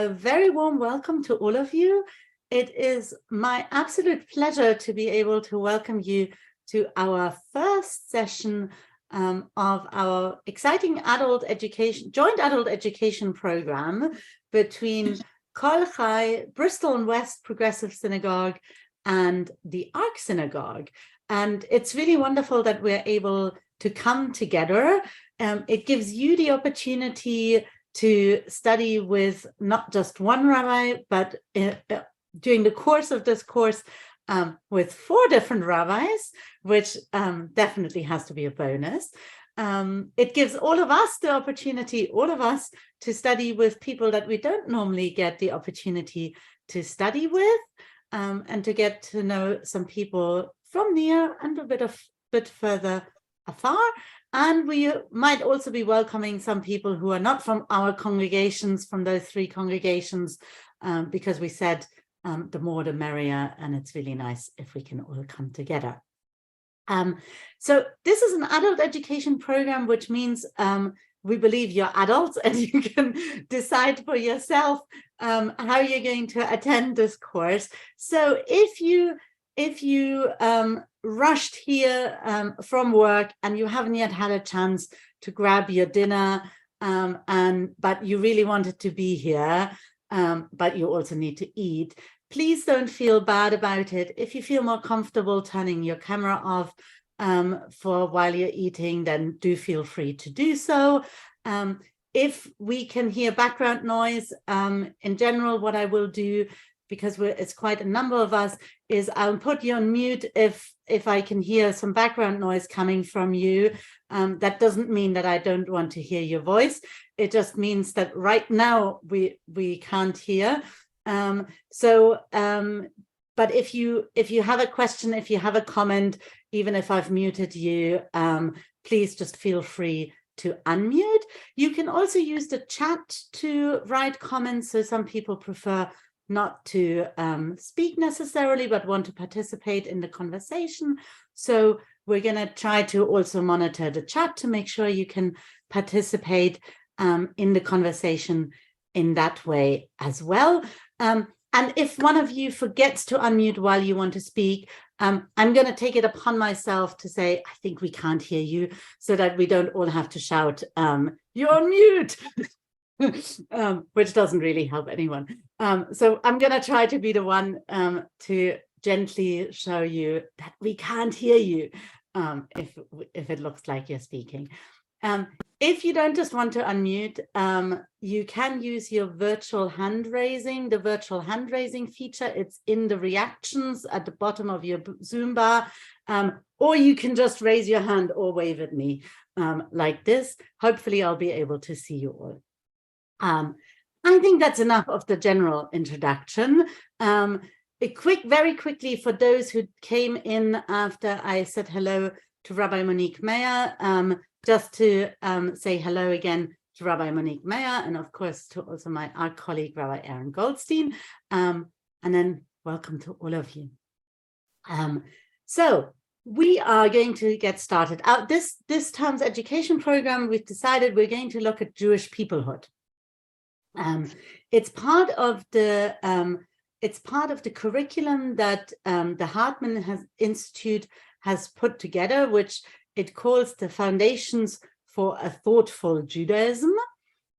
A very warm welcome to all of you. It is my absolute pleasure to be able to welcome you to our first session of our exciting joint adult education program between Kol Chai, Bristol and West Progressive Synagogue, and the Ark Synagogue. And it's really wonderful that we're able to come together. It gives you the opportunity to study with not just one rabbi, but during the course of this course with 4 different rabbis, which definitely has to be a bonus. It gives all of us the opportunity, to study with people that we don't normally get the opportunity to study with, and to get to know some people from near and a bit further afar. And we might also be welcoming some people who are not from our congregations, from those 3 congregations, because we said the more the merrier, and it's really nice if we can all come together. So this is an adult education program, which means we believe you're adults and you can decide for yourself how you're going to attend this course. So if you rushed here from work and you haven't yet had a chance to grab your dinner, but you really wanted to be here, but you also need to eat, please don't feel bad about it. If you feel more comfortable turning your camera off for while you're eating, then do feel free to do so. If we can hear background noise, in general, what I will do, because it's quite a number of us, is I'll put you on mute if I can hear some background noise coming from you. That doesn't mean that I don't want to hear your voice. It just means that right now we can't hear. But if you have a question, if you have a comment, even if I've muted you, please just feel free to unmute. You can also use the chat to write comments. So some people prefer not to speak necessarily, but want to participate in the conversation. So we're going to try to also monitor the chat to make sure you can participate in the conversation in that way as well. And if one of you forgets to unmute while you want to speak, I'm going to take it upon myself to say, I think we can't hear you, so that we don't all have to shout, you're on mute. Which doesn't really help anyone. So I'm going to try to be the one to gently show you that we can't hear you if it looks like you're speaking. If you don't just want to unmute, you can use your virtual hand raising, the virtual hand raising feature. It's in the reactions at the bottom of your Zoom bar, or you can just raise your hand or wave at me like this. Hopefully I'll be able to see you all. I think that's enough of the general introduction. Very quickly, for those who came in after I said hello to Rabbi Monique Mayer, just to say hello again to Rabbi Monique Mayer, and of course to also my art colleague, Rabbi Goldstein, and then welcome to all of you. So we are going to get started. This term's education program, we've decided we're going to look at Jewish peoplehood. It's part of the curriculum that the Hartman Institute has put together, which it calls the Foundations for a Thoughtful Judaism.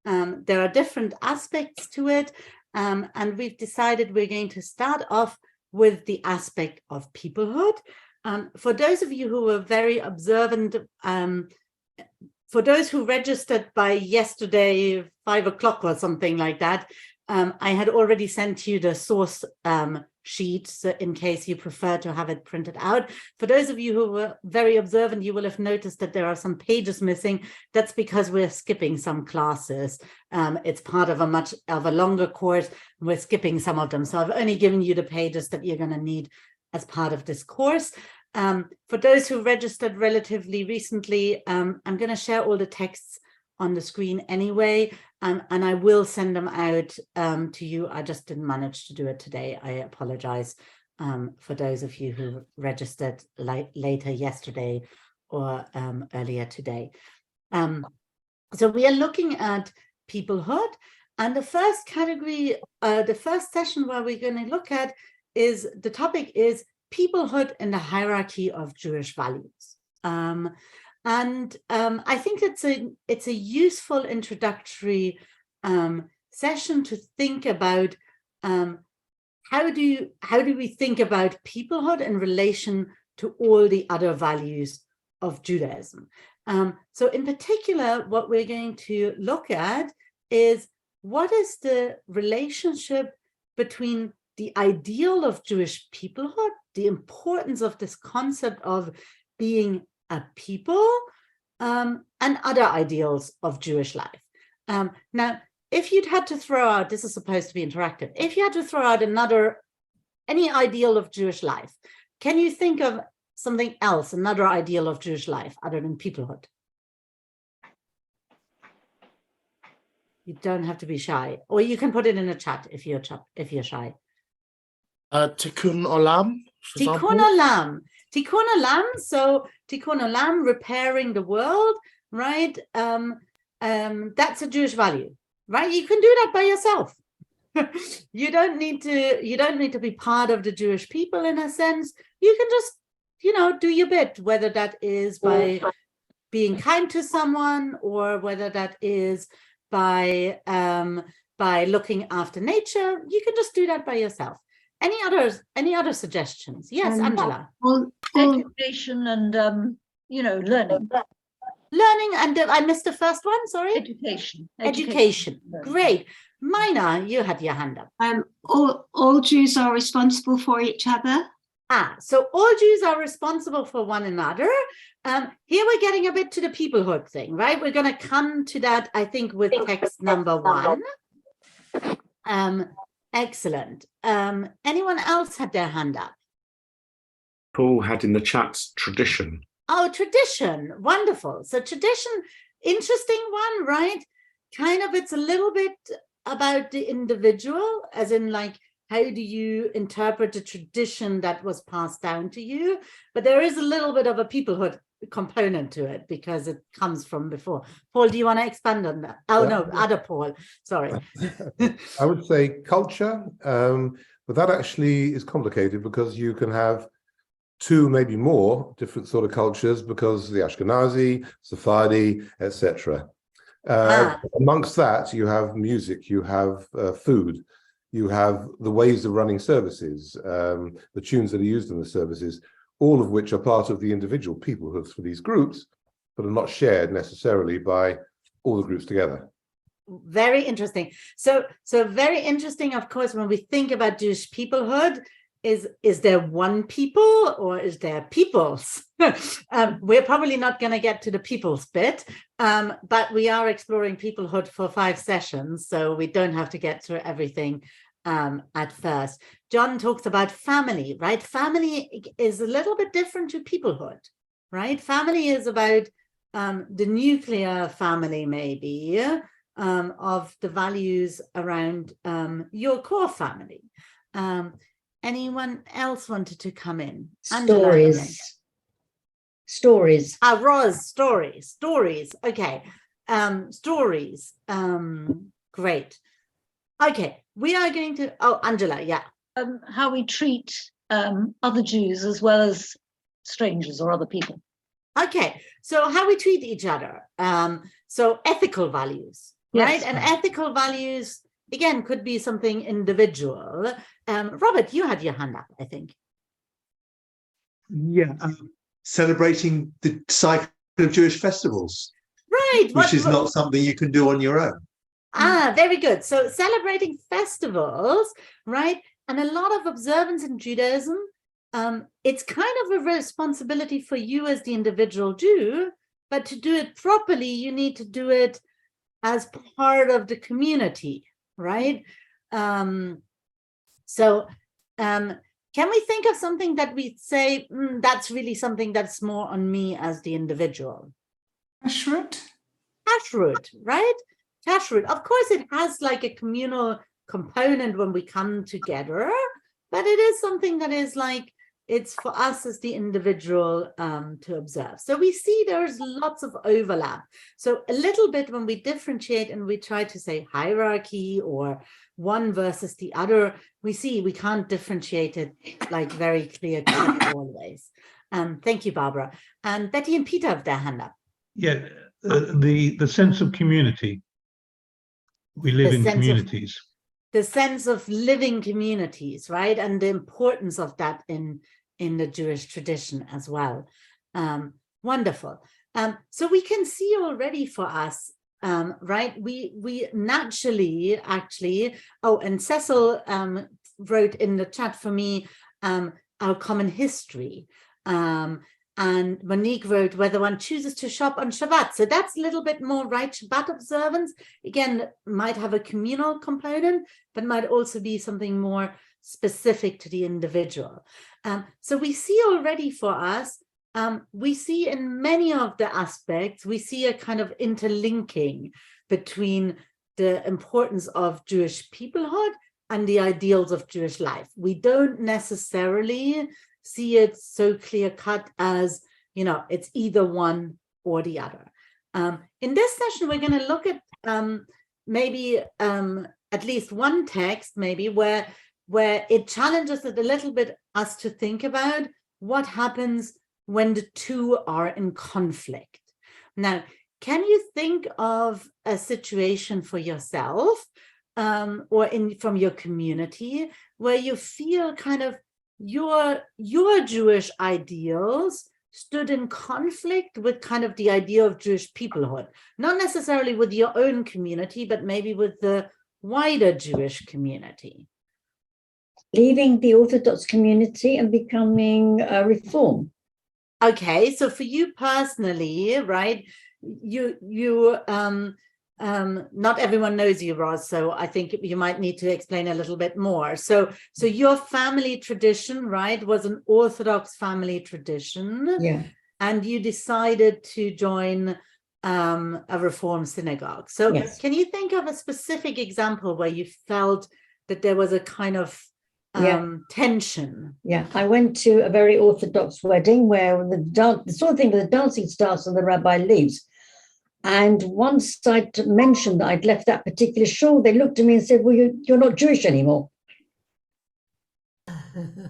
There are different aspects to it, and we've decided we're going to start off with the aspect of peoplehood. For those of you who were very observant, for those who registered by yesterday, 5 o'clock or something like that, I had already sent you the source sheet, so in case you prefer to have it printed out. For those of you who were very observant, you will have noticed that there are some pages missing. That's because we're skipping some classes. It's part of a longer course, and we're skipping some of them. So I've only given you the pages that you're going to need as part of this course. For those who registered relatively recently, I'm going to share all the texts on the screen anyway, and I will send them out to you. I just didn't manage to do it today. I apologize for those of you who registered later yesterday or earlier today. So we are looking at peoplehood, And the first category, the first session where we're going to look at is, the topic is peoplehood in the hierarchy of Jewish values. I think it's a useful introductory session to think about how do we think about peoplehood in relation to all the other values of Judaism. So in particular, what we're going to look at is, what is the relationship between the ideal of Jewish peoplehood, the importance of this concept of being a people, and other ideals of Jewish life. Now, if you'd had to throw out, this is supposed to be interactive, if you had to throw out any ideal of Jewish life, can you think of something else, another ideal of Jewish life other than peoplehood? You don't have to be shy, or you can put it in a chat if you're shy. Tikkun Olam, for example. Tikkun Olam. Tikkun Olam. So Tikkun Olam, repairing the world, right? That's a Jewish value, right? You can do that by yourself. You don't need to be part of the Jewish people in a sense. You can just, do your bit, whether that is by being kind to someone, or whether that is by looking after nature. You can just do that by yourself. Any other suggestions? Yes, Angela. Education and learning. Learning, and I missed the first one, sorry. Education. Great. Mina, you had your hand up. All Jews are responsible for each other. So all Jews are responsible for one another. Here we're getting a bit to the peoplehood thing, right? We're going to come to that, I think, with text number 1. Excellent. Anyone else had their hand up? Paul had in the chat tradition. Oh, tradition. Wonderful. So tradition, interesting one, right? Kind of, it's a little bit about the individual, as in like, how do you interpret the tradition that was passed down to you? But there is a little bit of a peoplehood component to it because it comes from before. Paul, do you want to expand on that? Oh, yeah. No, other Paul, sorry. I would say culture, but that actually is complicated because you can have 2, maybe more different sort of cultures, because the Ashkenazi, Sephardi, etc. Amongst that, you have music, you have food, you have the ways of running services, the tunes that are used in the services, all of which are part of the individual peoplehoods for these groups, but are not shared necessarily by all the groups together. Very interesting. So very interesting, of course, when we think about Jewish peoplehood, is there one people or is there peoples? We're probably not going to get to the peoples bit, but we are exploring peoplehood for 5 sessions, so we don't have to get through everything at first. John talks about family, right? Family is a little bit different to peoplehood, right? Family is about the nuclear family, maybe, of the values around your core family. Anyone else wanted to come in? Stories. Stories. Roz, stories. Okay. Stories. Great. Okay. We are going to, Angela, yeah. How we treat other Jews as well as strangers or other people. Okay. So how we treat each other. So ethical values, right? Yes. And ethical values, again, could be something individual. Robert, you had your hand up, I think. Yeah, celebrating the cycle of Jewish festivals. Right. Which is not something you can do on your own. Very good. So celebrating festivals, right? And a lot of observance in Judaism, it's kind of a responsibility for you as the individual Jew, but to do it properly, you need to do it as part of the community, right? Can we think of something that we say, that's really something that's more on me as the individual? Kashrut. Kashrut, right? Kashrut. Of course, it has like a communal component when we come together, but it is something that is like it's for us as the individual to observe. So we see there's lots of overlap. So a little bit when we differentiate and we try to say hierarchy or one versus the other, we see we can't differentiate it like very clear cut always. Thank you, Barbara. And Betty and Peter have their hand up. Yeah, the sense of community. We live in communities. The sense of living communities, right? And the importance of that in the Jewish tradition as well. Wonderful. So we can see already for us, right? We naturally, actually, oh, and Cecil wrote in the chat for me, our common history. And Monique wrote whether one chooses to shop on Shabbat. So that's a little bit more, right? Shabbat observance, again, might have a communal component, but might also be something more specific to the individual. So we see already for us, we see in many of the aspects, we see a kind of interlinking between the importance of Jewish peoplehood and the ideals of Jewish life. We don't necessarily see it so clear cut as, you know, it's either one or the other. In this session, we're going to look at maybe at least one text, maybe where it challenges it a little bit us to think about what happens when the two are in conflict. Now, can you think of a situation for yourself or from your community where you feel kind of your Jewish ideals stood in conflict with kind of the idea of Jewish peoplehood, not necessarily with your own community, but maybe with the wider Jewish community? Leaving the Orthodox community and becoming a Reform. Okay, so for you personally, right, you not everyone knows you, Roz, so I think you might need to explain a little bit more. So your family tradition, right, was an Orthodox family tradition, Yeah. and you decided to join a Reform synagogue. So Yes. Can you think of a specific example where you felt that there was a kind of tension? Yeah, I went to a very Orthodox wedding where the sort of thing where the dancing starts and the rabbi leaves. And once I'd mentioned that I'd left that particular shul, they looked at me and said, well, you're not Jewish anymore.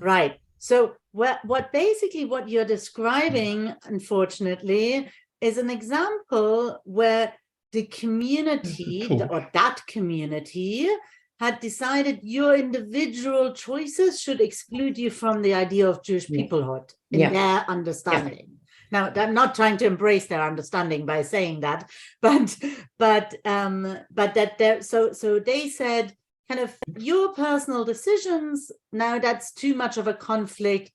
Right. So what you're describing, unfortunately, is an example where the community or that community had decided your individual choices should exclude you from the idea of Jewish peoplehood in their understanding. Yeah. Now, I'm not trying to embrace their understanding by saying that, but that there. So they said, kind of your personal decisions. Now that's too much of a conflict.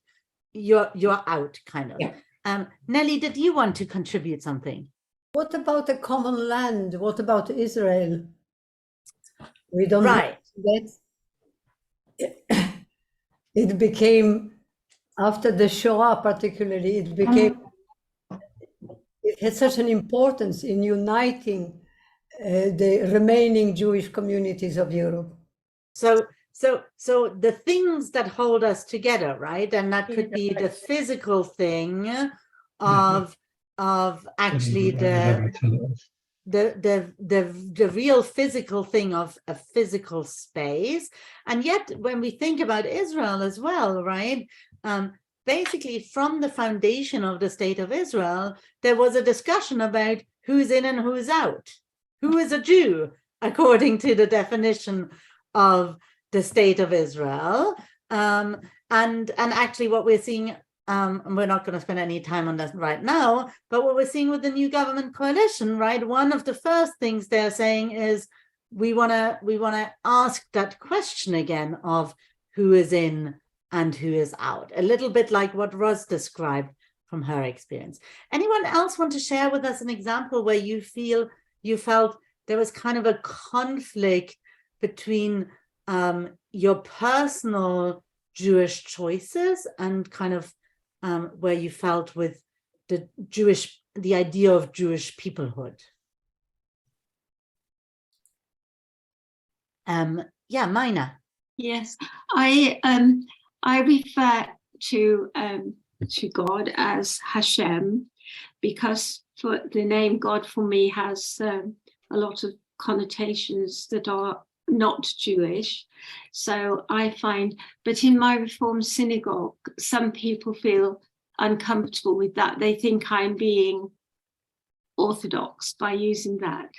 You're out, kind of. Yeah. Nelly, did you want to contribute something? What about the common land? What about Israel? We don't that. It became, after the Shoah particularly, it had such an importance in uniting the remaining Jewish communities of Europe. So the things that hold us together, right? And that could be the physical thing of actually the real physical thing of a physical space. And yet when we think about Israel as well, right, basically from the foundation of the state of Israel, there was a discussion about who's in and who's out, who is a Jew according to the definition of the state of Israel. And actually what we're seeing, and we're not going to spend any time on that right now, but what we're seeing with the new government coalition, right? One of the first things they're saying is we want to ask that question again of who is in and who is out, a little bit like what Roz described from her experience. Anyone else want to share with us an example where you felt there was kind of a conflict between your personal Jewish choices and kind of where you felt with the idea of Jewish peoplehood? Mina. Yes, I refer to God as Hashem, because for the name God for me has a lot of connotations that are not Jewish. So I find, but in my Reform synagogue, some people feel uncomfortable with that. They think I'm being orthodox by using that.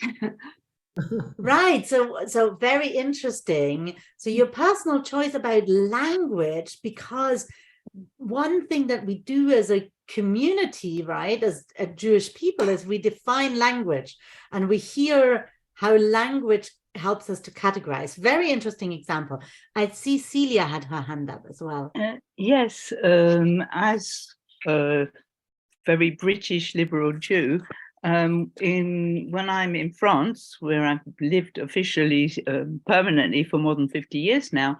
Right. So very interesting. So your personal choice about language, because one thing that we do as a community, right, as a Jewish people, is we define language, and we hear how language helps us to categorize. Very interesting example. I see Celia had her hand up as well. Yes, as a very British liberal Jew, when I'm in France, where I've lived officially permanently for more than 50 years now,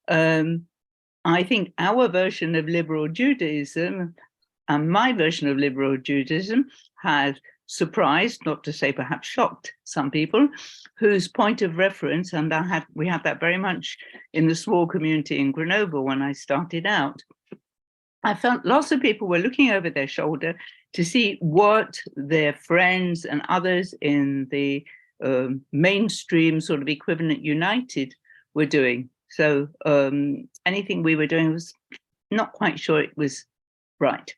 I think our version of liberal Judaism and my version of liberal Judaism has surprised, not to say perhaps shocked, some people whose point of reference, and we had that very much in the small community in Grenoble when I started out. I felt lots of people were looking over their shoulder to see what their friends and others in the mainstream sort of equivalent United were doing. So anything we were doing was not quite sure it was right.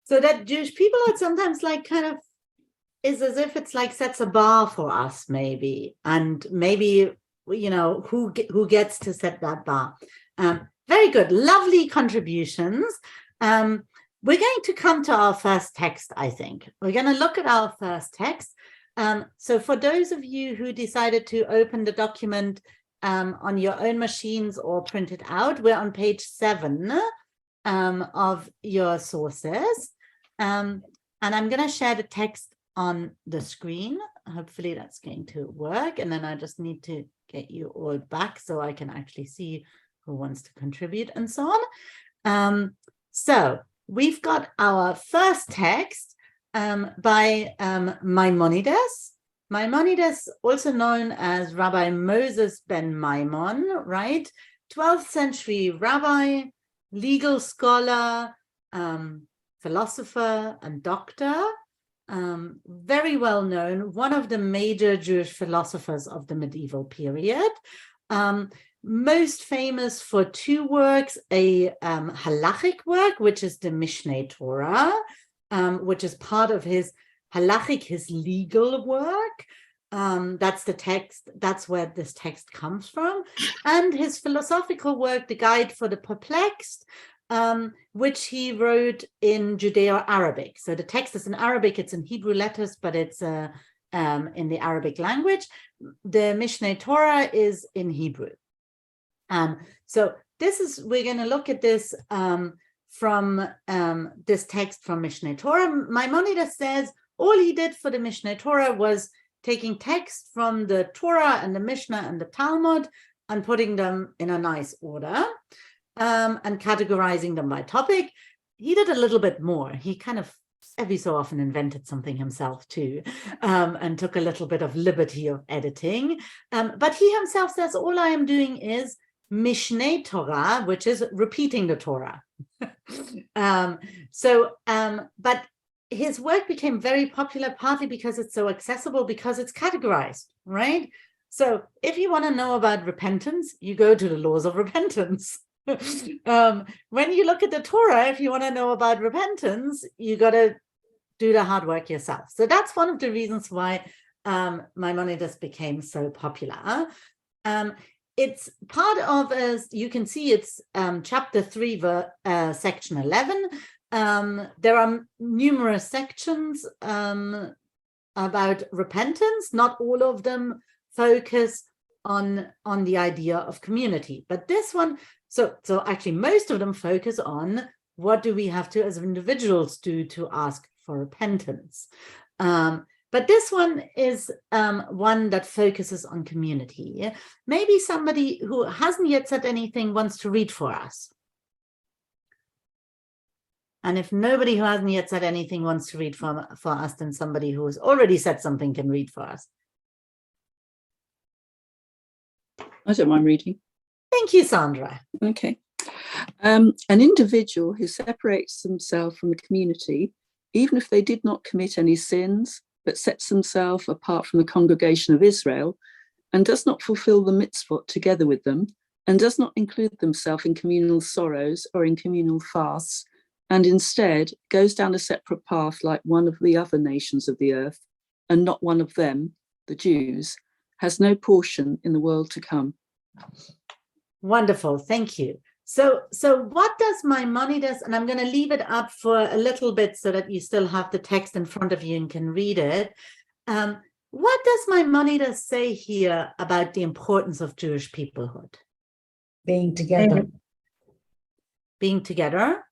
So that Jewish people are sometimes like kind of is as if it's like sets a bar for us, maybe, and maybe, you know, who gets to set that bar. Very good, lovely contributions. We're going to come to our first text, I think. We're going to look at our first text. So for those of you who decided to open the document on your own machines or print it out, we're on page 7 of your sources. And I'm going to share the text on the screen. Hopefully that's going to work. And then I just need to get you all back so I can actually see who wants to contribute and so on. So we've got our first text by Maimonides. Maimonides, also known as Rabbi Moses ben Maimon, right? 12th century rabbi, legal scholar, philosopher and doctor, very well known, one of the major Jewish philosophers of the medieval period. Most famous for 2 works, a halachic work, which is the Mishneh Torah, which is part of his halachic, his legal work. That's the text, that's where this text comes from. And his philosophical work, The Guide for the Perplexed, which he wrote in Judeo-Arabic. So the text is in Arabic, it's in Hebrew letters, but it's in the Arabic language. The Mishneh Torah is in Hebrew. So we're going to look at this from this text from Mishneh Torah. Maimonides says all he did for the Mishneh Torah was taking text from the Torah and the Mishnah and the Talmud and putting them in a nice order and categorizing them by topic. He did a little bit more. He kind of every so often invented something himself too, and took a little bit of liberty of editing. But he himself says, all I am doing is Mishneh Torah, which is repeating the Torah. But his work became very popular, partly because it's so accessible, because it's categorized, right? So if you want to know about repentance, you go to the laws of repentance. When you look at the Torah, if you want to know about repentance, you got to do the hard work yourself. So that's one of the reasons why Maimonides became so popular. It's part of, as you can see, it's chapter 3, section 11. There are numerous sections about repentance. Not all of them focus on the idea of community, but this one, so actually most of them focus on what do we have to as individuals do to ask for repentance. But this one is one that focuses on community. Maybe somebody who hasn't yet said anything wants to read for us. And if nobody who hasn't yet said anything wants to read for us, then somebody who has already said something can read for us. I don't mind reading. Thank you, Sandra. Okay. An individual who separates themselves from the community, even if they did not commit any sins, but sets themselves apart from the congregation of Israel, and does not fulfill the mitzvot together with them, and does not include themselves in communal sorrows or in communal fasts, and instead goes down a separate path like one of the other nations of the earth, and not one of them, the Jews, has no portion in the world to come. Wonderful, thank you. So what does Maimonides, and I'm going to leave it up for a little bit so that you still have the text in front of you and can read it. What does Maimonides say here about the importance of Jewish peoplehood? Being together. Being together.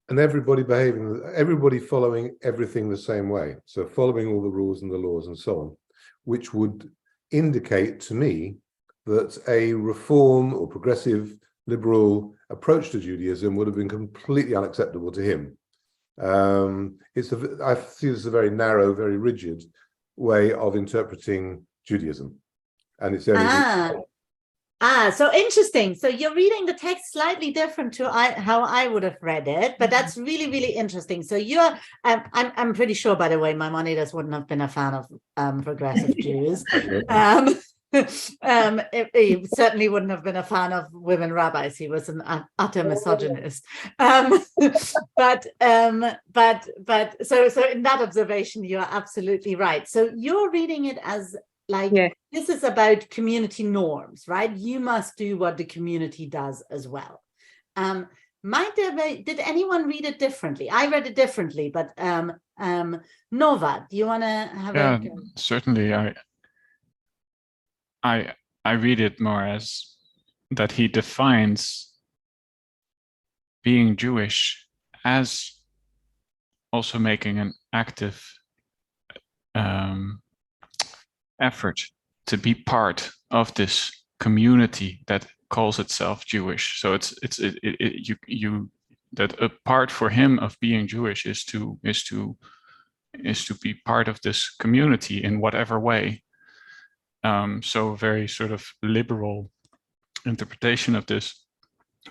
And everybody following everything the same way. So following all the rules and the laws and so on, which would indicate to me that a reform or progressive liberal approach to Judaism would have been completely unacceptable to him. I see this as a very narrow, very rigid way of interpreting Judaism. And it's only so interesting. So you're reading the text slightly different to how I would have read it, but that's really, really interesting. So you're, I'm pretty sure, by the way, Maimonides wouldn't have been a fan of progressive Jews. He certainly wouldn't have been a fan of women rabbis. He was an utter misogynist. But so in that observation, you're absolutely right. So you're reading it as like, this is about community norms, right? You must do what the community does as well. Did anyone read it differently? I read it differently, but Nova, do you want to have a go? Certainly. I read it more as that he defines being Jewish as also making an active effort to be part of this community that calls itself Jewish. So that a part for him of being Jewish is to be part of this community in whatever way. So a very sort of liberal interpretation of this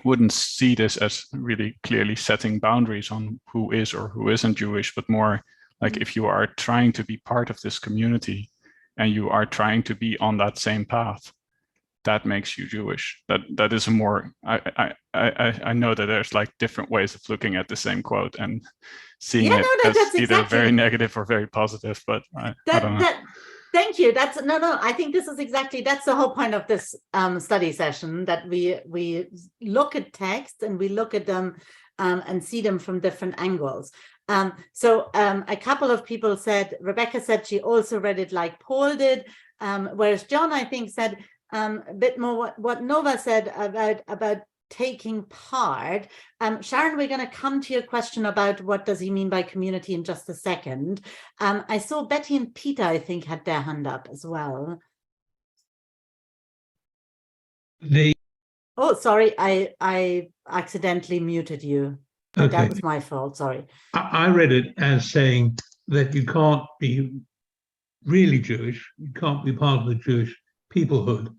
wouldn't see this as really clearly setting boundaries on who is or who isn't Jewish, but more like if you are trying to be part of this community and you are trying to be on that same path, that makes you Jewish. That is a more, I know that there's like different ways of looking at the same quote and seeing it as either very negative or very positive, but I don't know. Thank you. I think this is that's the whole point of this study session, that we look at texts and we look at them and see them from different angles. So a couple of people said, Rebecca said she also read it like Paul did, whereas John, I think, said a bit more what Nova said about taking part. Sharon, we're going to come to your question about what does he mean by community in just a second. I saw Betty and Peter, I think, had their hand up as well. Oh, sorry, I accidentally muted you. Okay. That's my fault, sorry. I read it as saying that you can't be really Jewish, you can't be part of the Jewish peoplehood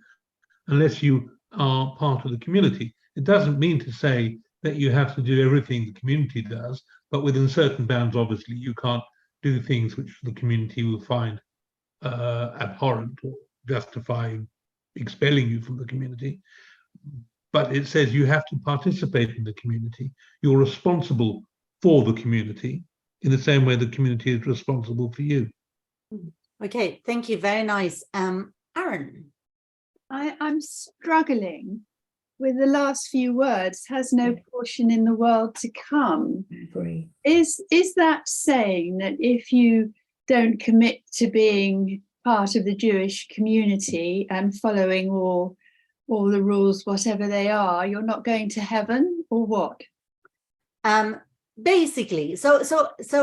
unless you are part of the community. It doesn't mean to say that you have to do everything the community does, but within certain bounds, obviously, you can't do things which the community will find abhorrent or justify expelling you from the community. But it says you have to participate in the community. You're responsible for the community in the same way the community is responsible for you. Okay, thank you. Very nice. Aaron. I'm struggling with the last few words, has no portion in the world to come. I agree. Is that saying that if you don't commit to being part of the Jewish community and following all the rules, whatever they are, you're not going to heaven, or what? Basically, so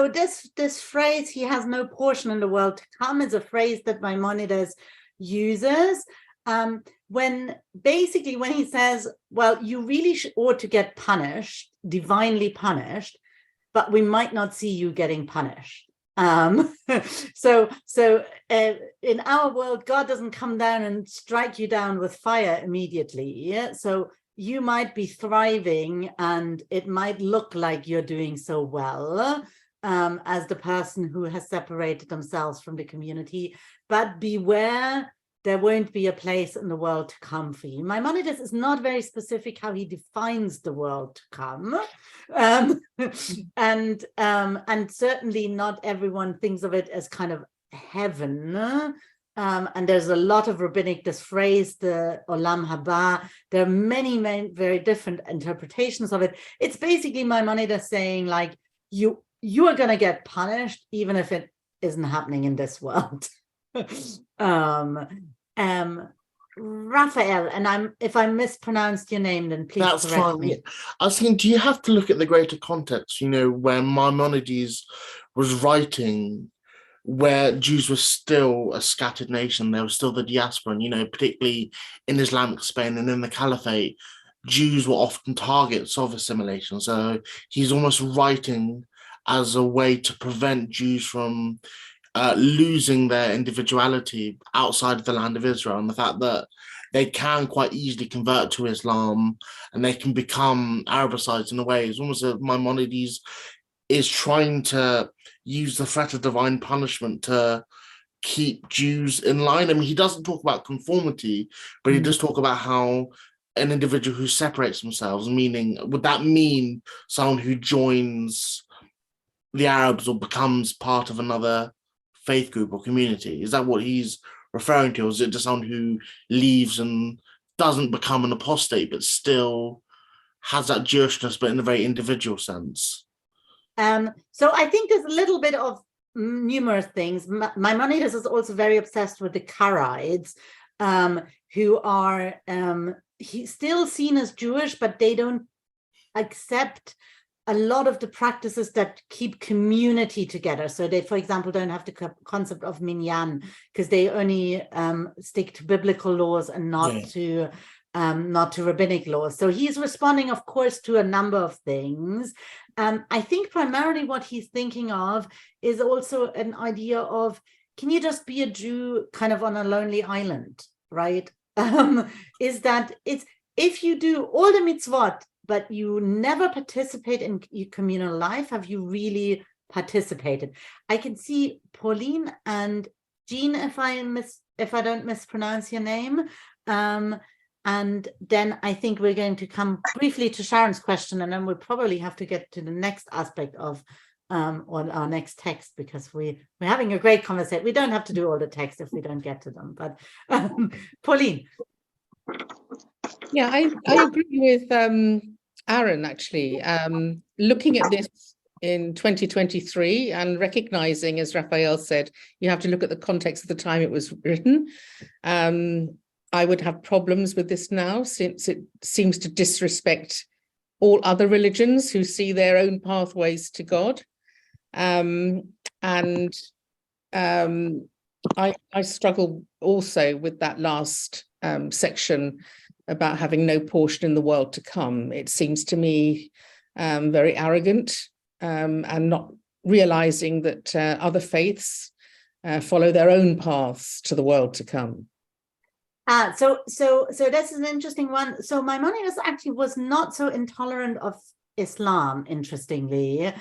this phrase, he has no portion in the world to come, is a phrase that Maimonides uses when he says, well, you really ought to get punished, divinely punished, but we might not see you getting punished. So in our world, God doesn't come down and strike you down with fire immediately. Yeah. So you might be thriving and it might look like you're doing so well as the person who has separated themselves from the community, but beware, there won't be a place in the world to come for you. Maimonides is not very specific how he defines the world to come. And certainly not everyone thinks of it as kind of heaven. And there's a lot of rabbinic, this phrase, the Olam Haba, there are many very different interpretations of it. It's basically Maimonides saying, like, you are going to get punished even if it isn't happening in this world. Raphael, and if I mispronounced your name, then please That's correct fine. me. Yeah. I was thinking, do you have to look at the greater context, when Maimonides was writing, where Jews were still a scattered nation, there was still the diaspora, and, particularly in Islamic Spain and in the Caliphate, Jews were often targets of assimilation. So he's almost writing as a way to prevent Jews from losing their individuality outside of the land of Israel, and the fact that they can quite easily convert to Islam and they can become Arabicized in a way. It's almost as Maimonides is trying to use the threat of divine punishment to keep Jews in line. I mean, he doesn't talk about conformity, but he does talk about how an individual who separates themselves, meaning, would that mean someone who joins the Arabs or becomes part of another faith group or community? Is that what he's referring to? Or is it just someone who leaves and doesn't become an apostate, but still has that Jewishness, but in a very individual sense? So I think there's a little bit of numerous things. Maimonides is also very obsessed with the Karaites, who are still seen as Jewish, but they don't accept a lot of the practices that keep community together. So they, for example, don't have the concept of minyan because they only stick to biblical laws and not to rabbinic laws. So he's responding, of course, to a number of things. I think primarily what he's thinking of is also an idea of, can you just be a Jew kind of on a lonely island, right? Is that it's, if you do all the mitzvot, but you never participate in your communal life, have you really participated? I can see Pauline and Jean, if I don't mispronounce your name. And then I think we're going to come briefly to Sharon's question, and then we'll probably have to get to the next aspect of on our next text, because we're having a great conversation. We don't have to do all the text if we don't get to them. But Pauline. Yeah, I agree with Aaron, actually. Looking at this in 2023 and recognizing, as Raphael said, you have to look at the context of the time it was written. I would have problems with this now, since it seems to disrespect all other religions who see their own pathways to God. I struggle also with that last section about having no portion in the world to come. It seems to me very arrogant, and not realizing that other faiths follow their own paths to the world to come. So this is an interesting one. So Maimonides actually was not so intolerant of Islam, interestingly.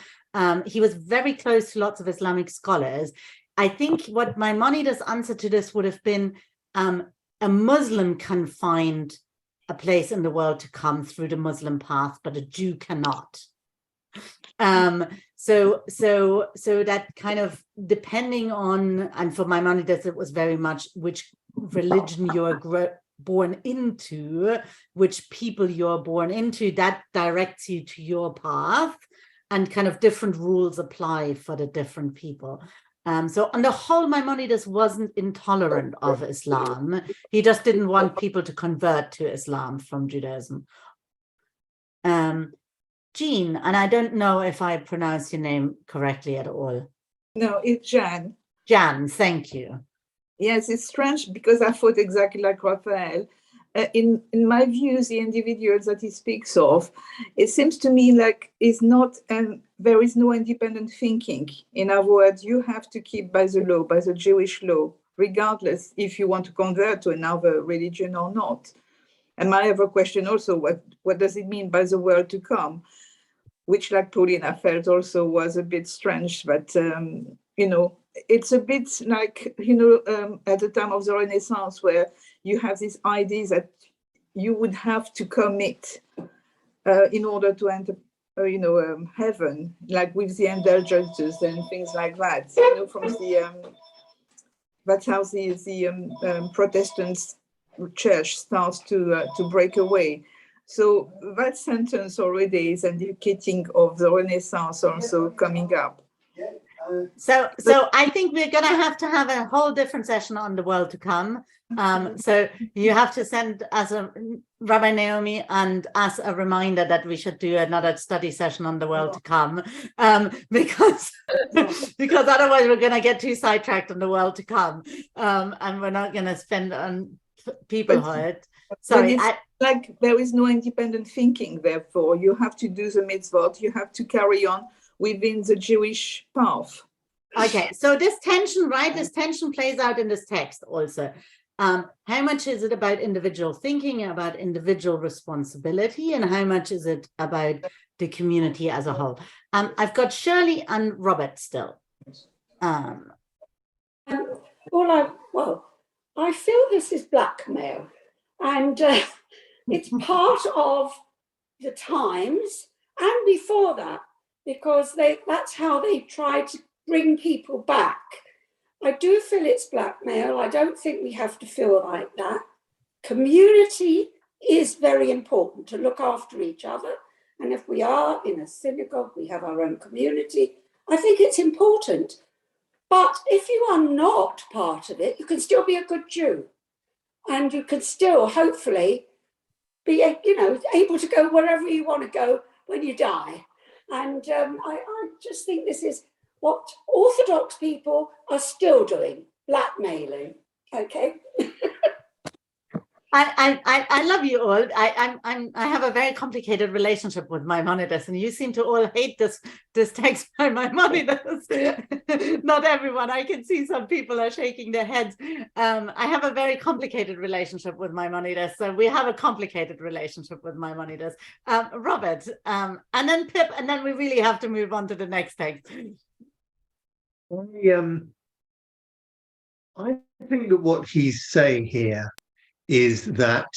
He was very close to lots of Islamic scholars. I think what Maimonides' answer to this would have been, a Muslim can find a place in the world to come through the Muslim path, but a Jew cannot. So that kind of, depending on, and for Maimonides it was very much which religion you're born into, which people you're born into, that directs you to your path, and kind of different rules apply for the different people. So on the whole, Maimonides wasn't intolerant of Islam. He just didn't want people to convert to Islam from Judaism. Jean, and I don't know if I pronounced your name correctly at all. No, it's Jan. Jan, thank you. Yes, it's strange because I thought exactly like Raphael. In my views, the individuals that he speaks of, it seems to me like it's not, there is no independent thinking. In other words, you have to keep by the law, by the Jewish law, regardless if you want to convert to another religion or not. And my other question also, what does it mean by the world to come? Which, like Paulina, felt also was a bit strange, but it's a bit like, at the time of the Renaissance, where you have this idea that you would have to commit in order to enter, heaven, like with the indulgences and things like that. From the that's how the Protestant church starts to break away. So that sentence already is indicating of the Renaissance also coming up. So I think we're going to have a whole different session on the world to come. So you have to send us Rabbi Naomi and us a reminder that we should do another study session on the world to come, because otherwise we're going to get too sidetracked on the world to come, and we're not going to spend on peoplehood. Sorry, like there is no independent thinking. Therefore, you have to do the mitzvot. You have to carry on within the Jewish path. Okay, so this tension, right? This tension plays out in this text also. How much is it about individual thinking, about individual responsibility, and how much is it about the community as a whole? I've got Shirley and Robert still. I feel this is blackmail, and it's part of the times and before that, because that's how they try to bring people back. I do feel it's blackmail. I don't think we have to feel like that. Community is very important, to look after each other. And if we are in a synagogue, we have our own community. I think it's important. But if you are not part of it, you can still be a good Jew. And you can still, hopefully, be able to go wherever you want to go when you die. And I just think this is what Orthodox people are still doing, blackmailing. Okay. I love you all. I have a very complicated relationship with Maimonides, and you seem to all hate this text by Maimonides. Not everyone. I can see some people are shaking their heads. I have a very complicated relationship with Maimonides, so we have a complicated relationship with Maimonides. Robert, and then Pip, and then we really have to move on to the next text. I think that what he's saying here is that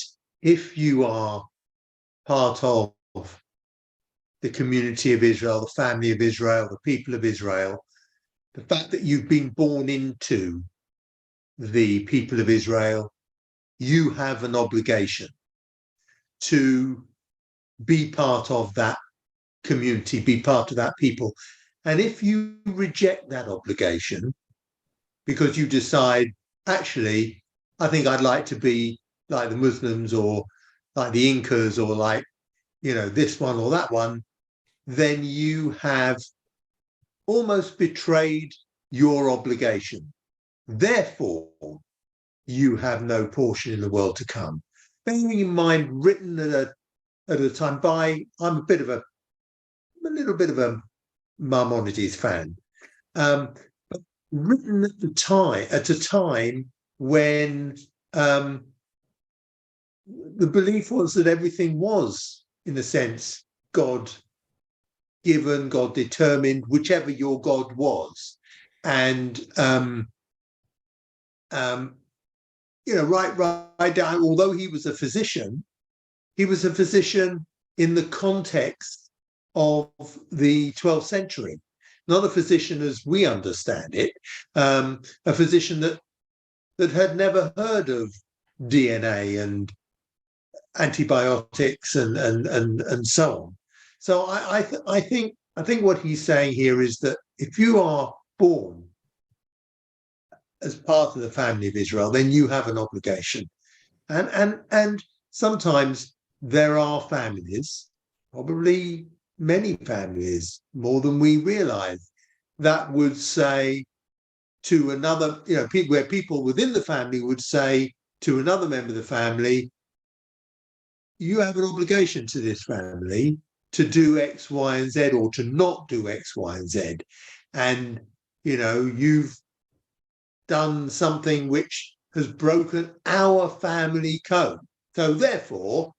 if you are part of the community of Israel, the family of Israel, the people of Israel, the fact that you've been born into the people of Israel, you have an obligation to be part of that community, be part of that people. And if you reject that obligation because you decide, actually, I think I'd like to be like the Muslims or like the Incas or like, this one or that one, then you have almost betrayed your obligation. Therefore, you have no portion in the world to come. Bearing in mind, written at a time by, I'm a little bit of a Maimonides fan, but written at a time when the belief was that everything was, in a sense, God given, God determined, whichever your God was, and right down. Although he was a physician in the context of the 12th century, not a physician as we understand it, a physician that had never heard of DNA and antibiotics and so on. So I think what he's saying here is that if you are born as part of the family of Israel, then you have an obligation. And sometimes there are families, probably many families, more than we realize, that would say to another, where people within the family would say to another member of the family, you have an obligation to this family to do X, Y, and Z, or to not do X, Y, and Z. And, you've done something which has broken our family code. So therefore,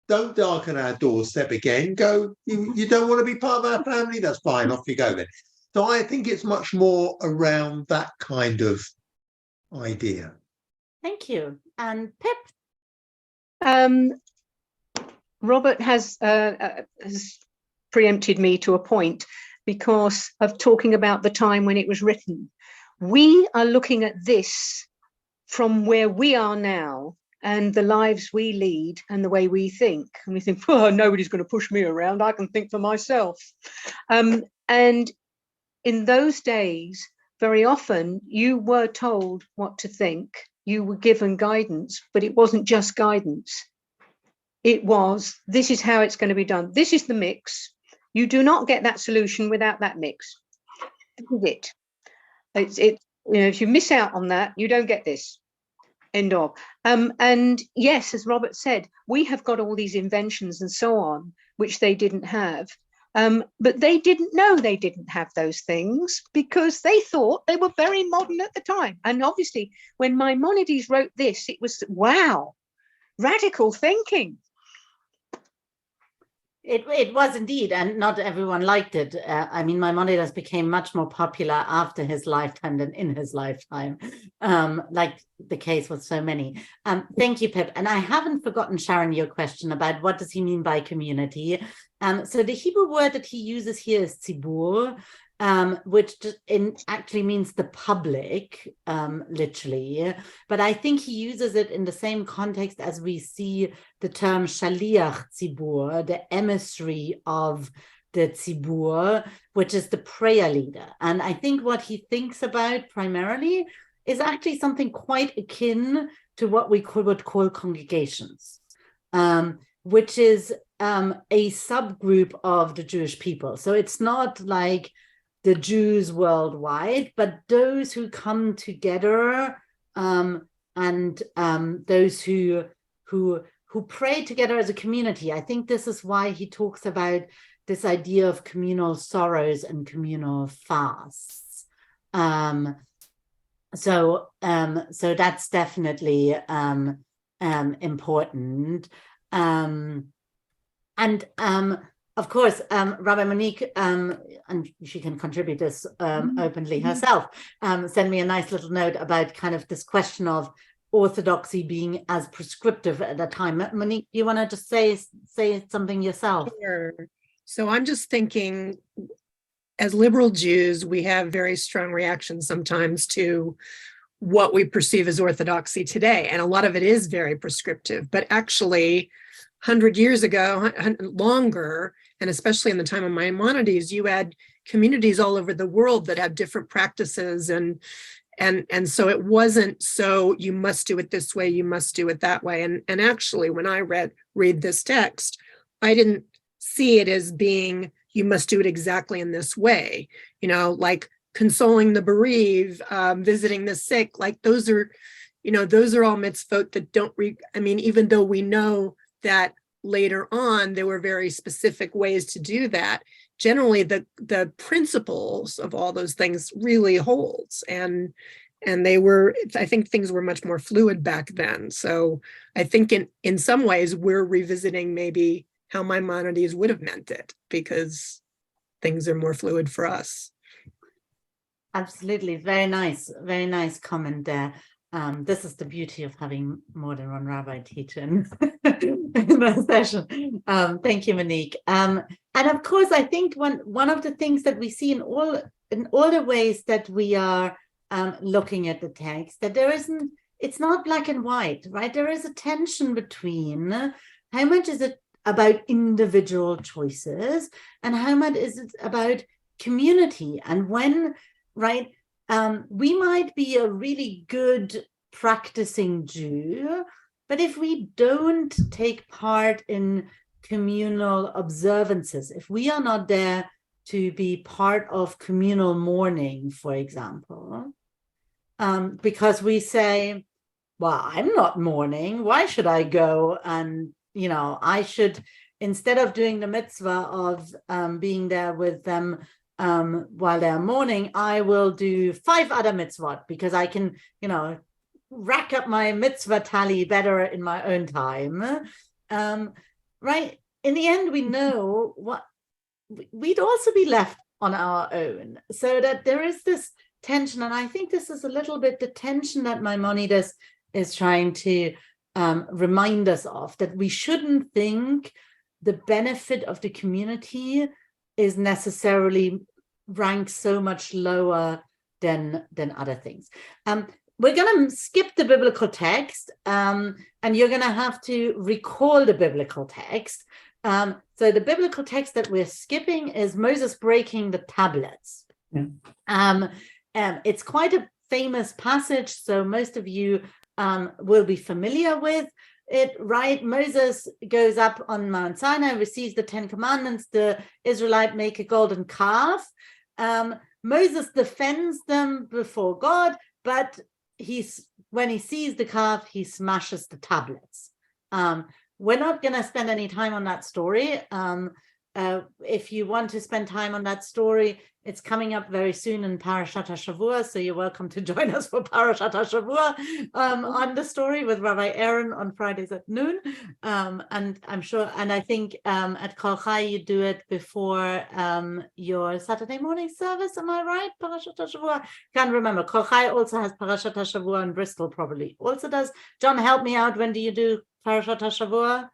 don't darken our doorstep again. Go, you don't want to be part of our family? That's fine, off you go then. So I think it's much more around that kind of idea. Thank you. And Pip? Robert has preempted me to a point because of talking about the time when it was written. We are looking at this from where we are now and the lives we lead and the way we think. And we think, oh, nobody's going to push me around. I can think for myself. And in those days, very often you were told what to think. You were given guidance, but it wasn't just guidance. It was, this is how it's going to be done. This is the mix. You do not get that solution without that mix. This is it. If you miss out on that, you don't get this. End of. And yes, as Robert said, we have got all these inventions and so on, which they didn't have. But they didn't know they didn't have those things because they thought they were very modern at the time. And obviously, when Maimonides wrote this, it was, wow, radical thinking. It was indeed, and not everyone liked it. I mean, Maimonides became much more popular after his lifetime than in his lifetime, like the case with so many. Thank you, Pip. And I haven't forgotten, Sharon, your question about what does he mean by community. So the Hebrew word that he uses here is tzibur, which actually means the public, literally. But I think he uses it in the same context as we see the term shaliach tzibur, the emissary of the tzibur, which is the prayer leader. And I think what he thinks about primarily is actually something quite akin to what we would call congregations, which is a subgroup of the Jewish people. So it's not like the Jews worldwide, but those who come together and those who pray together as a community. I think this is why he talks about this idea of communal sorrows and communal fasts. So that's definitely important. Of course, Rabbi Monique, and she can contribute this openly herself, send me a nice little note about kind of this question of orthodoxy being as prescriptive at the time. Monique, you want to just say something yourself? Sure. So I'm just thinking, as liberal Jews, we have very strong reactions sometimes to what we perceive as orthodoxy today. And a lot of it is very prescriptive, but actually 100 years ago, longer, and especially in the time of Maimonides, you had communities all over the world that have different practices, and so it wasn't so you must do it this way, you must do it that way. And actually, when I read this text, I didn't see it as being you must do it exactly in this way. You know, like consoling the bereaved, visiting the sick, like those are all mitzvot that don't even though we know that later on there were very specific ways to do that, generally the principles of all those things really holds, and I think things were much more fluid back then. So I think in some ways we're revisiting maybe how Maimonides would have meant it, because things are more fluid for us. Absolutely. Very nice comment there. This is the beauty of having more than one rabbi teach in the session. Thank you, Monique. And of course, I think one of the things that we see in all the ways that we are looking at the text, that it's not black and white, right? There is a tension between how much is it about individual choices and how much is it about community, and when, right? We might be a really good practicing Jew, but if we don't take part in communal observances, if we are not there to be part of communal mourning, for example, because we say, well, I'm not mourning, why should I go? And, I should, instead of doing the mitzvah of being there with them while they're mourning, I will do 5 other mitzvot because I can, rack up my mitzvah tally better in my own time. Right? In the end, we know what we'd also be left on our own. So that there is this tension, and I think this is a little bit the tension that Maimonides is trying to remind us of, that we shouldn't think the benefit of the community is necessarily ranked so much lower than other things. We're going to skip the biblical text, and you're going to have to recall the biblical text. So the biblical text that we're skipping is Moses breaking the tablets. It's quite a famous passage, so most of you will be familiar with it, right? Moses goes up on Mount Sinai, receives the 10 commandments. The Israelites make a golden calf. Moses defends them before God, but when he sees the calf, he smashes the tablets. We're not going to spend any time on that story. If you want to spend time on that story, it's coming up very soon in Parashat HaShavua, so you're welcome to join us for Parashat HaShavua on the story with Rabbi Aaron on Fridays at noon. And I'm sure, and I think at Kol Chai you do it before your Saturday morning service, am I right? Parashat HaShavua? Can't remember. Kol Chai also has Parashat HaShavua, and Bristol probably also does. John, help me out. When do you do Parashat HaShavua?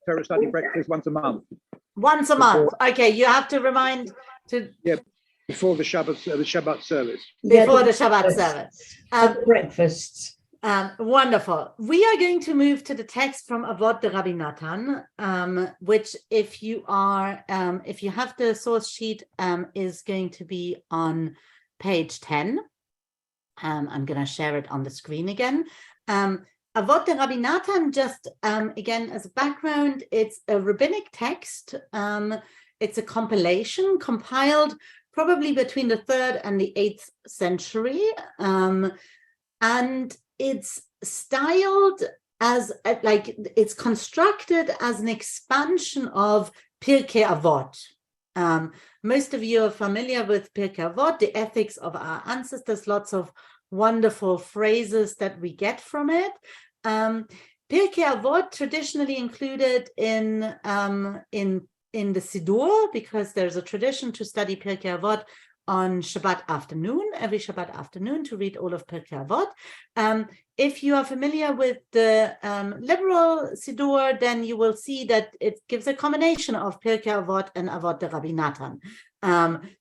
Torah study breakfast once a month. Once a month. Okay, you have to remind to. Yeah, before the Shabbat service. Before the Shabbat service. Breakfasts. Wonderful. We are going to move to the text from Avot de Rabbi Natan, which, if you have the source sheet, is going to be on page 10. I'm going to share it on the screen again. Avot de Rabbi Natan, just again as a background, it's a rabbinic text. It's a compilation compiled probably between the 3rd and the 8th century. And it's styled as, it's constructed as an expansion of Pirkei Avot. Most of you are familiar with Pirkei Avot, the ethics of our ancestors, lots of wonderful phrases that we get from it. Pirkei Avot traditionally included in the Siddur, because there's a tradition to study Pirkei Avot on Shabbat afternoon, every Shabbat afternoon, to read all of Pirkei Avot. If you are familiar with the liberal Siddur, then you will see that it gives a combination of Pirkei Avot and Avot de Rabbi Natan.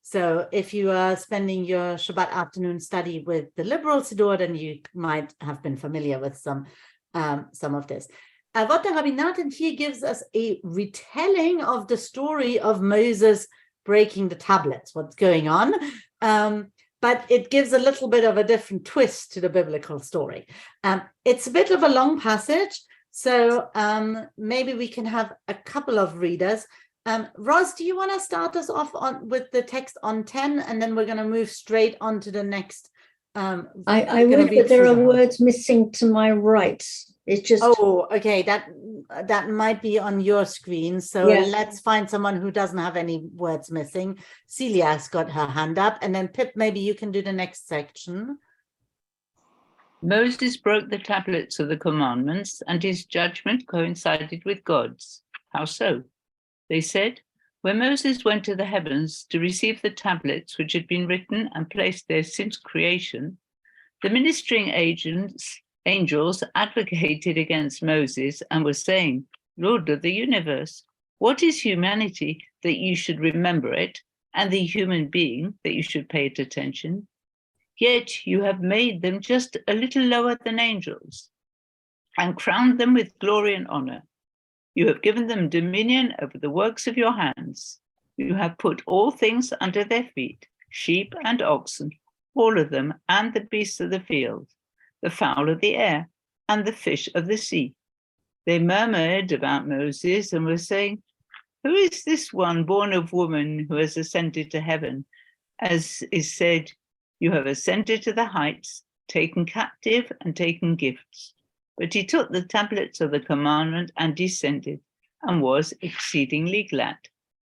So if you are spending your Shabbat afternoon study with the liberal Siddur, then you might have been familiar with some of this. Avot de Rabbi Natan here gives us a retelling of the story of Moses breaking the tablets, what's going on. But it gives a little bit of a different twist to the biblical story. It's a bit of a long passage, so maybe we can have a couple of readers. Roz, do you want to start us off with the text on 10, and then we're going to move straight on to the next? I would, but there are words missing to my right. It's just. Oh, okay. That might be on your screen. So Yeah. let's find someone who doesn't have any words missing. Celia's got her hand up, and then Pip, maybe you can do the next section. Moses broke the tablets of the commandments, and his judgment coincided with God's. How so? They said, when Moses went to the heavens to receive the tablets which had been written and placed there since creation, the ministering angels advocated against Moses and were saying, Lord of the universe, what is humanity that you should remember it, and the human being that you should pay it attention? Yet you have made them just a little lower than angels and crowned them with glory and honor. You have given them dominion over the works of your hands. You have put all things under their feet, sheep and oxen, all of them, and the beasts of the field, the fowl of the air, and the fish of the sea. They murmured about Moses and were saying, who is this one born of woman who has ascended to heaven? As is said, you have ascended to the heights, taken captive and taken gifts. But he took the tablets of the commandment and descended, and was exceedingly glad.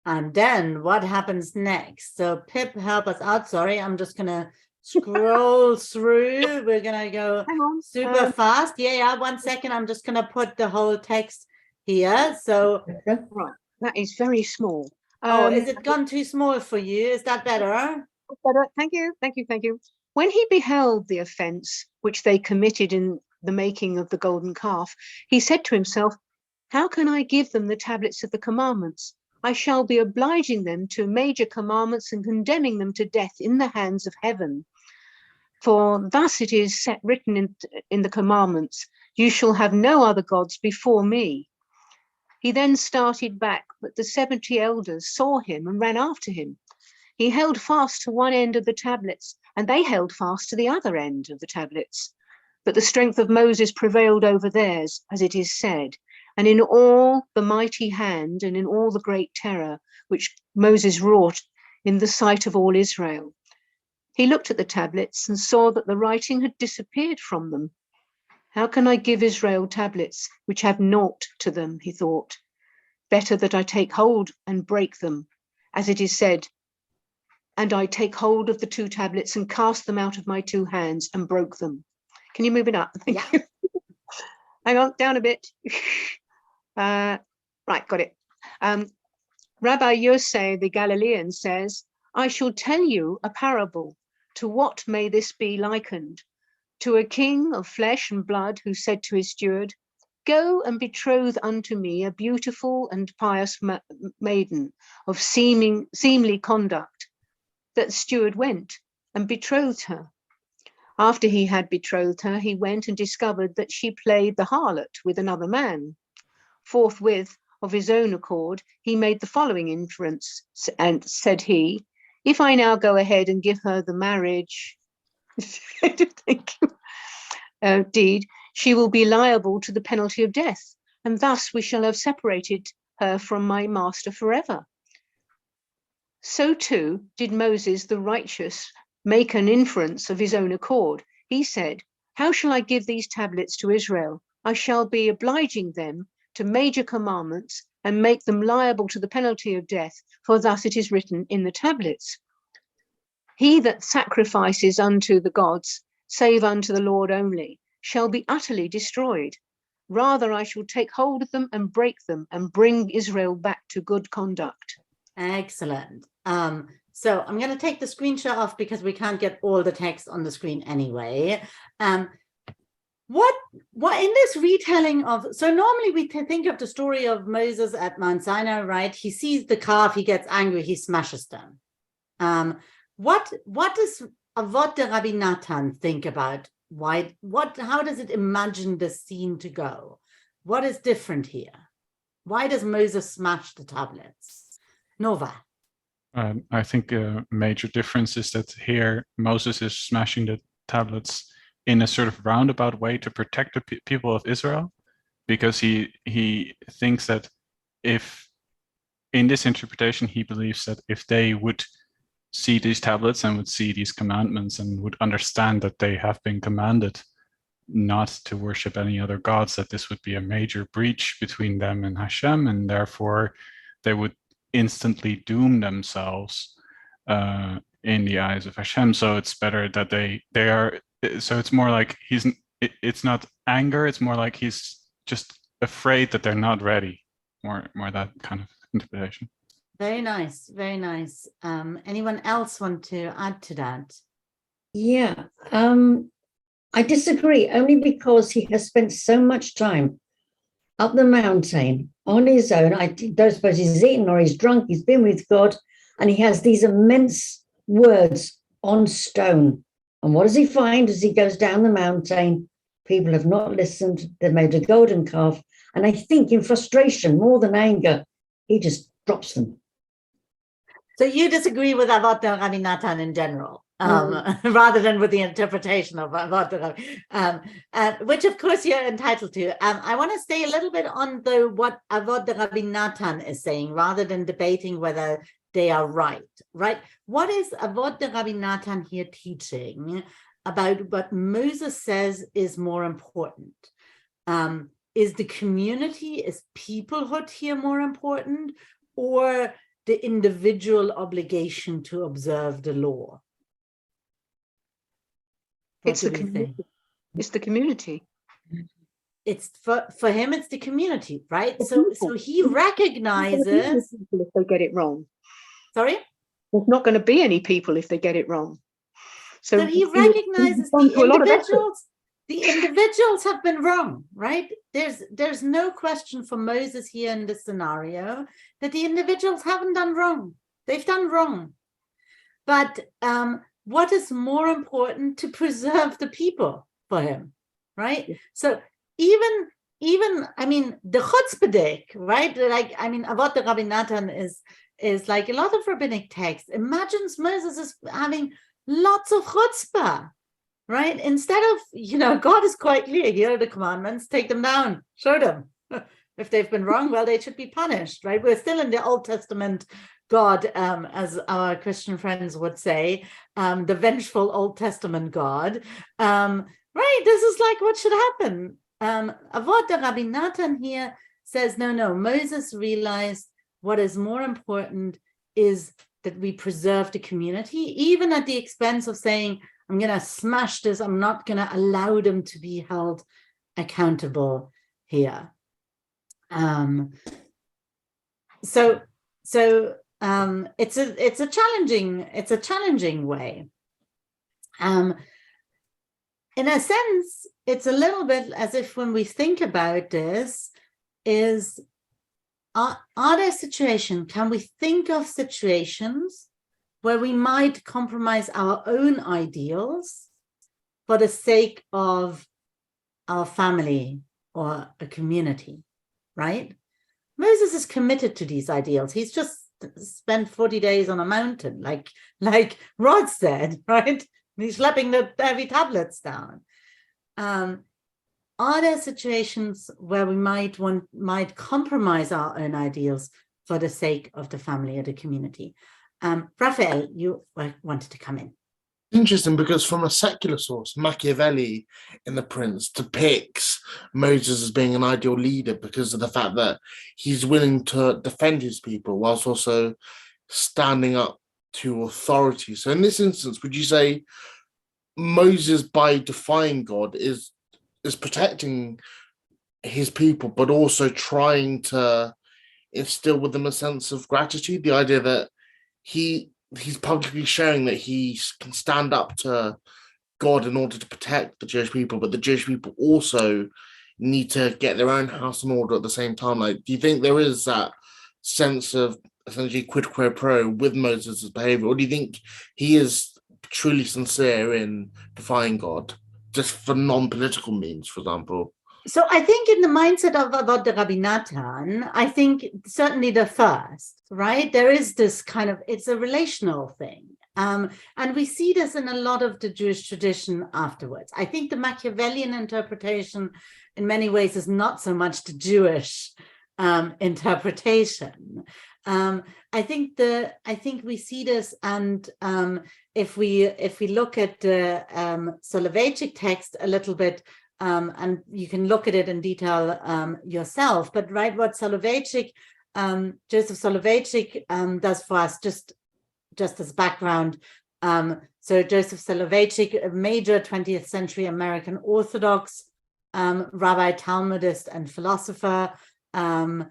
And then what happens next? So Pip, help us out. Sorry, I'm just going to scroll through. We're going to go super fast. Yeah, 1 second. I'm just going to put the whole text here. So right, that is very small. Is it gone too small for you? Is that better? Better. Thank you. When he beheld the offense which they committed in the making of the golden calf, he said to himself, how can I give them the tablets of the commandments? I shall be obliging them to major commandments and condemning them to death in the hands of heaven. For thus it is written in the commandments, you shall have no other gods before me. He then started back, but the 70 elders saw him and ran after him. He held fast to one end of the tablets, and they held fast to the other end of the tablets. But the strength of Moses prevailed over theirs, as it is said, and in all the mighty hand and in all the great terror which Moses wrought in the sight of all Israel. He looked at the tablets and saw that the writing had disappeared from them. How can I give Israel tablets which have naught to them, he thought. Better that I take hold and break them, as it is said, and I take hold of the 2 tablets and cast them out of my 2 hands and broke them. Can you move it up? Thank you. Hang on, down a bit. Right, got it. Rabbi Yosef the Galilean says, I shall tell you a parable. To what may this be likened? To a king of flesh and blood who said to his steward, go and betroth unto me a beautiful and pious maiden of seemly conduct. That steward went and betrothed her. After he had betrothed her, he went and discovered that she played the harlot with another man. Forthwith, of his own accord, he made the following inference, and said he, if I now go ahead and give her the marriage deed, she will be liable to the penalty of death, and thus we shall have separated her from my master forever. So too did Moses the righteous make an inference of his own accord. He said, how shall I give these tablets to Israel? I shall be obliging them to major commandments and make them liable to the penalty of death, for thus it is written in the tablets. He that sacrifices unto the gods, save unto the Lord only, shall be utterly destroyed. Rather I shall take hold of them and break them and bring Israel back to good conduct. Excellent. So I'm going to take the screenshot off because we can't get all the text on the screen anyway. What in this retelling of, so normally we think of the story of Moses at Mount Sinai, right? He sees the calf, he gets angry, he smashes them. What does Avot de Rabbi Natan think about how does it imagine the scene to go? What is different here? Why does Moses smash the tablets? Nova. I think a major difference is that here Moses is smashing the tablets in a sort of roundabout way to protect the people of Israel, because he thinks that if, in this interpretation, he believes that if they would see these tablets and would see these commandments and would understand that they have been commanded not to worship any other gods, that this would be a major breach between them and Hashem, and therefore they would instantly doom themselves in the eyes of Hashem. So it's better that they are, so it's more like it's not anger, it's more like he's just afraid that they're not ready, more that kind of interpretation. Very nice, very nice. Anyone else want to add to that? Yeah, I disagree, only because he has spent so much time up the mountain on his own. I don't suppose he's eaten or he's drunk, he's been with God, and he has these immense words on stone. And what does he find as he goes down the mountain? People have not listened, they've made a golden calf, and I think in frustration, more than anger, he just drops them. So you disagree with Avot de Rabbi Natan in general, rather than with the interpretation of Avot de Rabbi, which of course you're entitled to. I want to stay a little bit on what Avot de Rabbi Natan is saying, rather than debating whether they are right? What is Avot de Rabbi Natan here teaching about what Moses says is more important? Is the community, is peoplehood here more important? Or the individual obligation to observe the law? It's the community. It's the community. It's for him, it's the community, right? So he recognizes if they get it wrong. Sorry? There's not going to be any people if they get it wrong. So he recognizes the individuals have been wrong, right? There's no question for Moses here in this scenario that the individuals haven't done wrong. They've done wrong. But what is more important to preserve the people for him, right? So even I mean, the chutzpah, right? Like, I mean, Avot the Rabbi Natan is like a lot of rabbinic text imagines Moses as having lots of chutzpah, right? Instead of, God is quite clear, here are the commandments, take them down, show them. If they've been wrong, well, they should be punished, right? We're still in the Old Testament God, as our Christian friends would say, the vengeful Old Testament God, right? This is like what should happen. Avot the Rabbi Natan here says, no, Moses realized what is more important is that we preserve the community, even at the expense of saying, I'm going to smash this, I'm not going to allow them to be held accountable here. So it's a challenging way. In a sense, it's a little bit as if when we think about this, are there situations, can we think of situations where we might compromise our own ideals for the sake of our family or a community, right? Moses is committed to these ideals. He's just spent 40 days on a mountain, like Rod said, right? He's schlepping the heavy tablets down. Are there situations where we might compromise our own ideals for the sake of the family or the community? Raphael, you wanted to come in. Interesting, because from a secular source, Machiavelli in The Prince depicts Moses as being an ideal leader because of the fact that he's willing to defend his people whilst also standing up to authority. So in this instance, would you say Moses, by defying God, is protecting his people, but also trying to instill with them a sense of gratitude? The idea that he's publicly showing that he can stand up to God in order to protect the Jewish people, but the Jewish people also need to get their own house in order at the same time. Like, do you think there is that sense of essentially quid pro quo with Moses' behavior, or do you think he is truly sincere in defying God, just for non-political means, for example? So I think in the mindset of the Rabbi Natan, I think certainly the first, right? There is this kind of, it's a relational thing. And we see this in a lot of the Jewish tradition afterwards. I think the Machiavellian interpretation in many ways is not so much the Jewish interpretation. I think we see this, and if we look at the Soloveitchik text a little bit, and you can look at it in detail yourself, but right, what Soloveitchik, Joseph Soloveitchik does for us, just as background. So Joseph Soloveitchik, a major 20th century American Orthodox rabbi, Talmudist, and philosopher, and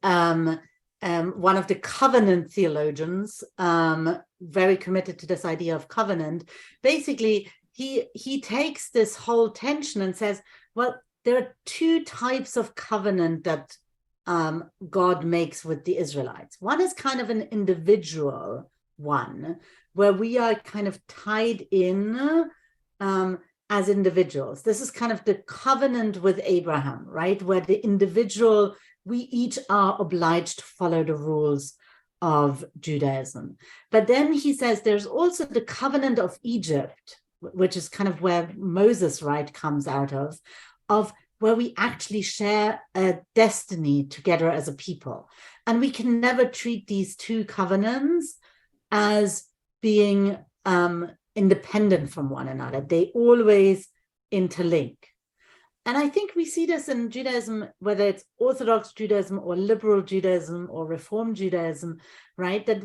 one of the covenant theologians, very committed to this idea of covenant. Basically, he takes this whole tension and says, well, there are two types of covenant that God makes with the Israelites. One is kind of an individual one, where we are kind of tied in as individuals. This is kind of the covenant with Abraham, right? Where the individual, we each are obliged to follow the rules of Judaism. But then he says there's also the covenant of Egypt, which is kind of where Moses, right, comes out of where we actually share a destiny together as a people. And we can never treat these two covenants as being independent from one another. They always interlink. I think we see this in Judaism, whether it's Orthodox Judaism or liberal Judaism or Reform Judaism, right? That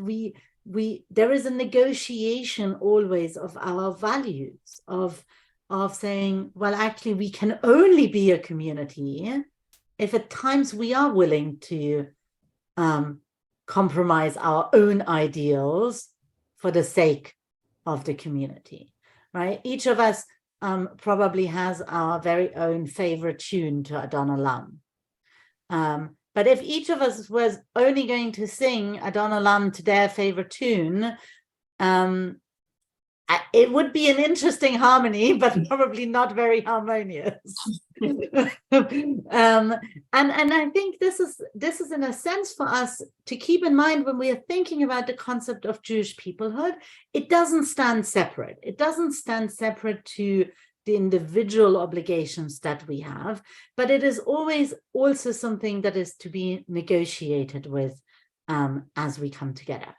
there is a negotiation always of our values, of saying, well, actually, we can only be a community if at times we are willing to compromise our own ideals for the sake of the community, right? Each of us probably has our very own favorite tune to Adon Olam. But if each of us was only going to sing Adon Olam to their favorite tune, it would be an interesting harmony, but probably not very harmonious. And I think this is in a sense for us to keep in mind when we are thinking about the concept of Jewish peoplehood. It doesn't stand separate. It doesn't stand separate to the individual obligations that we have, but it is always also something that is to be negotiated with as we come together.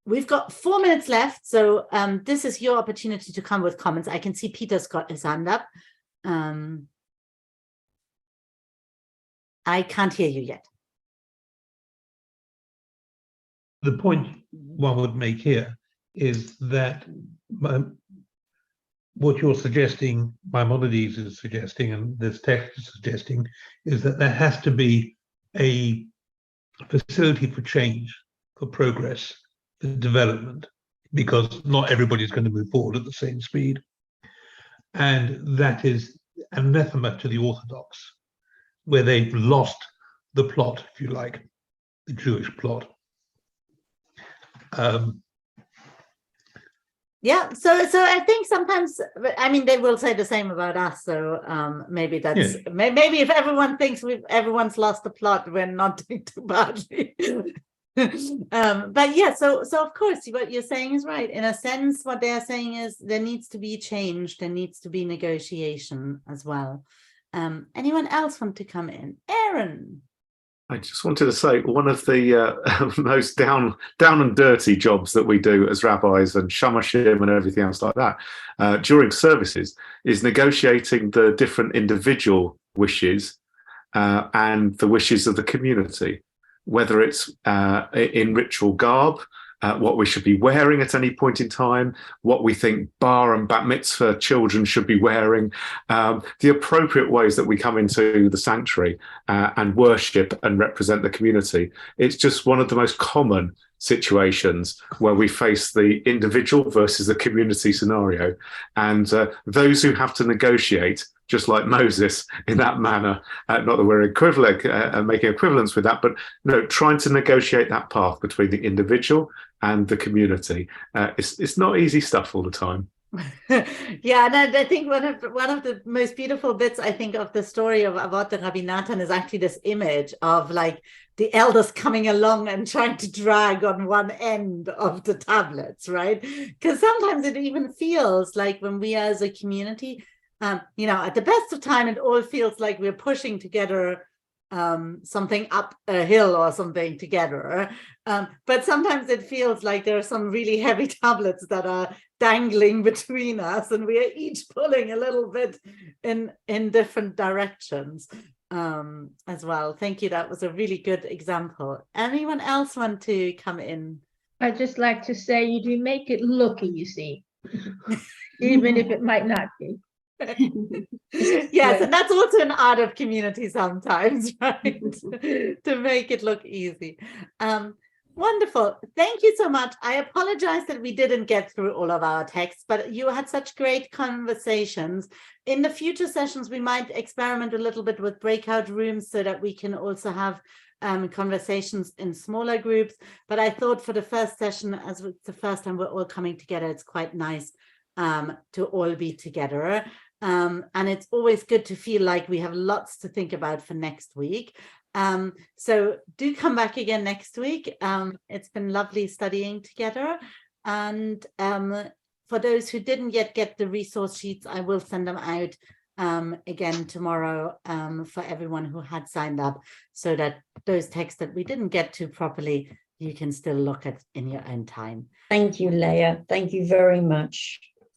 We've got 4 minutes left, so this is your opportunity to come with comments. I can see Peter's got his hand up. I can't hear you yet. The point one would make here is that what you're suggesting, Maimonides is suggesting, and this text is suggesting, is that there has to be a facility for change, for progress, for development, because not everybody's going to move forward at the same speed. And that is anathema to the Orthodox, where they've lost the plot, if you like, the Jewish plot. Yeah, so I think sometimes, I mean, they will say the same about us. So maybe that's maybe if everyone thinks everyone's lost the plot, we're not doing too badly. But yeah, so of course, what you're saying is right. In a sense, what they are saying is there needs to be change, there needs to be negotiation as well. Anyone else want to come in? Aaron. I just wanted to say one of the most down and dirty jobs that we do as rabbis and shamashim and everything else like that during services is negotiating the different individual wishes and the wishes of the community, whether it's in ritual garb, what we should be wearing at any point in time, what we think bar and bat mitzvah children should be wearing, the appropriate ways that we come into the sanctuary and worship and represent the community. It's just one of the most common situations where we face the individual versus the community scenario. And those who have to negotiate, just like Moses in that manner, not that we're equivalent and making equivalence with that, but trying to negotiate that path between the individual and the community. It's not easy stuff all the time. Yeah, and I think one of the most beautiful bits, I think, of the story of Avot and Rabbi Natan is actually this image of like the elders coming along and trying to drag on one end of the tablets, right? Because sometimes it even feels like when we as a community, at the best of time, it all feels like we're pushing together something up a hill or something together. But sometimes it feels like there are some really heavy tablets that are dangling between us, and we are each pulling a little bit in different directions as well. Thank you. That was a really good example. Anyone else want to come in? I'd just like to say you do make it look easy, even if it might not be. Yes, and that's also an art of community sometimes, right? To make it look easy. Wonderful. Thank you so much. I apologize that we didn't get through all of our texts, but you had such great conversations. In the future sessions, we might experiment a little bit with breakout rooms so that we can also have conversations in smaller groups. But I thought for the first session, as it's the first time we're all coming together, it's quite nice to all be together. And it's always good to feel like we have lots to think about for next week. So do come back again next week. It's been lovely studying together. And for those who didn't yet get the resource sheets, I will send them out again tomorrow for everyone who had signed up, so that those texts that we didn't get to properly, you can still look at in your own time. Thank you, Leah. Thank you very much.